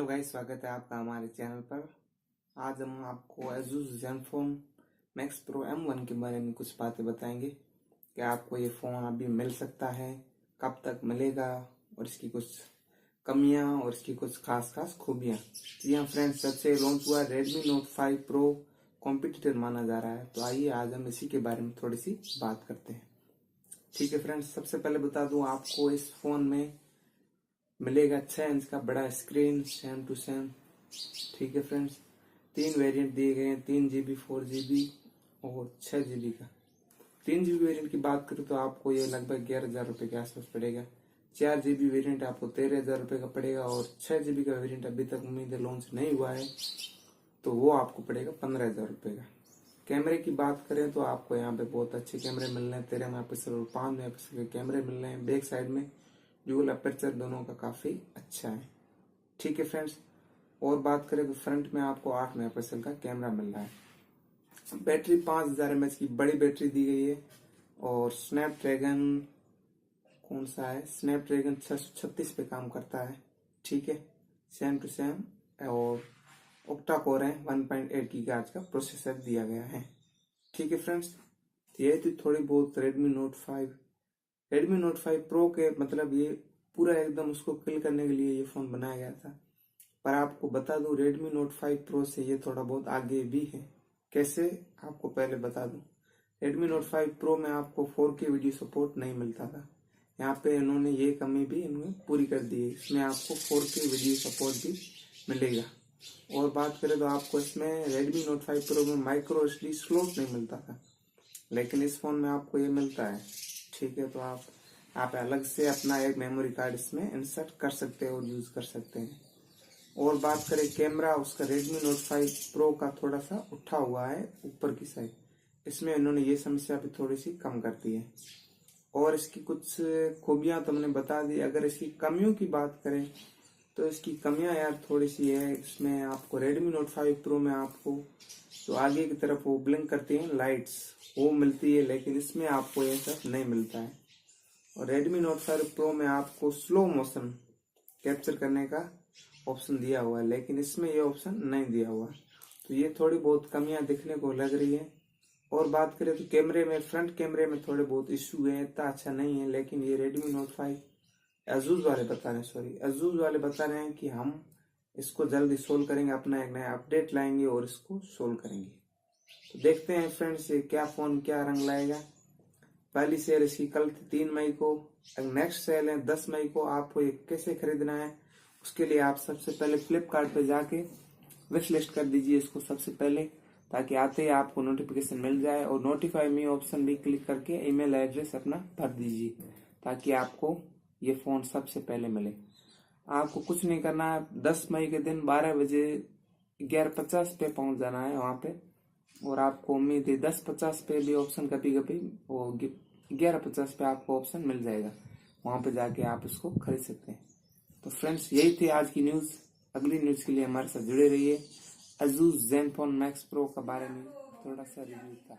Guys, स्वागत है आपका हमारे चैनल पर। आज हम आपको Asus Zenfone Max Pro M1 के बारे में कुछ बातें बताएंगे कि आपको ये फ़ोन अभी मिल सकता है, कब तक मिलेगा और इसकी कुछ कमियां और इसकी कुछ खास खूबियां। जी हाँ फ्रेंड्स, जब से लॉन्च हुआ Redmi Note 5 Pro कॉम्पिटिटर माना जा रहा है, तो आइए आज हम इसी के बारे में थोड़ी सी बात करते हैं। ठीक है फ्रेंड्स, सबसे पहले बता दूं आपको इस फ़ोन में मिलेगा 6 इंच का बड़ा स्क्रीन, सेम टू सेम। ठीक है फ्रेंड्स, 3 वेरिएंट दिए गए हैं, 3 GB 4 GB और 6 GB का। 3 GB वेरिएंट की बात करूँ तो आपको ये लगभग 11,000 रुपये के आसपास पड़ेगा। 4 GB वेरिएंट आपको 13,000 रुपये का पड़ेगा और 6 GB का वेरिएंट अभी तक उम्मीद है लॉन्च नहीं हुआ है, तो वो आपको पड़ेगा 15,000 रुपये का। कैमरे की बात करें तो आपको यहाँ पे बहुत अच्छे कैमरे मिल रहे हैं, 13 मेगापिक्सल और 5 मेगापिक्सल के कैमरे मिल रहे हैं। बैक साइड में ड्यूल अपर्चर दोनों का काफी अच्छा है। ठीक है फ्रेंड्स, और बात करें तो फ्रंट में आपको 8 मेगापिक्सल का कैमरा मिल रहा है। बैटरी 5000 mAh की बड़ी बैटरी दी गई है और स्नैपड्रैगन कौन सा है, स्नैपड्रैगन 636 पे काम करता है। ठीक है, सेम टू सेम। और ऑक्टा कोर है, 1.8 गीगाहर्ट्ज का प्रोसेसर दिया गया है। ठीक है फ्रेंड्स, ये थी थोड़ी बहुत Redmi Note 5। Redmi Note 5 Pro के मतलब ये पूरा एकदम उसको किल करने के लिए ये फोन बनाया गया था। पर आपको बता दूं Redmi Note 5 Pro से ये थोड़ा बहुत आगे भी है। कैसे, आपको पहले बता दूं, Redmi Note 5 Pro में आपको 4K वीडियो सपोर्ट नहीं मिलता था। यहाँ पे इन्होंने ये कमी भी इन्होंने पूरी कर दी है, इसमें आपको 4K वीडियो सपोर्ट भी मिलेगा। और बात करें तो आपको इसमें Redmi Note 5 Pro में माइक्रो SD स्लॉट नहीं मिलता था, लेकिन इस फोन में आपको ये मिलता है। ठीक है, तो आप अलग से अपना एक मेमोरी कार्ड इसमें इंसर्ट कर सकते हैं और यूज कर सकते हैं। और बात करें कैमरा, उसका Redmi Note 5 Pro का थोड़ा सा उठा हुआ है ऊपर की साइड, इसमें इन्होंने ये समस्या भी थोड़ी सी कम कर दी है। और इसकी कुछ खूबियां तो मैंने बता दी। अगर इसकी कमियों की बात करें तो इसकी कमियां यार थोड़ी सी है। इसमें आपको Redmi Note 5 Pro में आपको जो आगे की तरफ वो ब्लिंक करती है लाइट्स, वो मिलती है, लेकिन इसमें आपको ये सब नहीं मिलता है। और Redmi Note 5 Pro में आपको स्लो मोशन कैप्चर करने का ऑप्शन दिया हुआ है, लेकिन इसमें ये ऑप्शन नहीं दिया हुआ, तो ये थोड़ी बहुत कमियां दिखने को लग रही है। और बात करें तो कैमरे में, फ्रंट कैमरे में थोड़े बहुत इश्यू है, इतना अच्छा नहीं है, लेकिन ये Redmi Note 5 Asus वाले बता रहे हैं कि हम इसको जल्दी सोल्व करेंगे, अपना एक नया अपडेट लाएंगे और इसको सोल्व करेंगे। तो देखते हैं फ्रेंड्स, ये क्या फोन क्या रंग लाएगा। पहली सेल इसकी कल थी 3 मई को, नेक्स्ट सेल है 10 मई को। आपको ये कैसे खरीदना है, उसके लिए आप सबसे पहले फ्लिपकार्ट पे जाके विश लिस्ट कर दीजिए इसको सबसे पहले, ताकि आते ही आपको नोटिफिकेशन मिल जाए। और नोटिफाई मी ऑप्शन भी क्लिक करके ईमेल एड्रेस अपना भर दीजिए, ताकि आपको ये फोन सबसे पहले मिले। आपको कुछ नहीं करना है, 10 मई के दिन 12 बजे 11:50 पे पहुंच जाना है वहां पे। और आपको उम्मीद है 10:50 पे भी ऑप्शन कभी कभी वो 11:50 पे आपको ऑप्शन मिल जाएगा, वहां पे जाके आप इसको खरीद सकते हैं। तो फ्रेंड्स, यही थी आज की न्यूज। अगली न्यूज के लिए हमारे साथ जुड़े रहिए। Asus Zenfone Max Pro के बारे में थोड़ा सा रिव्यू था।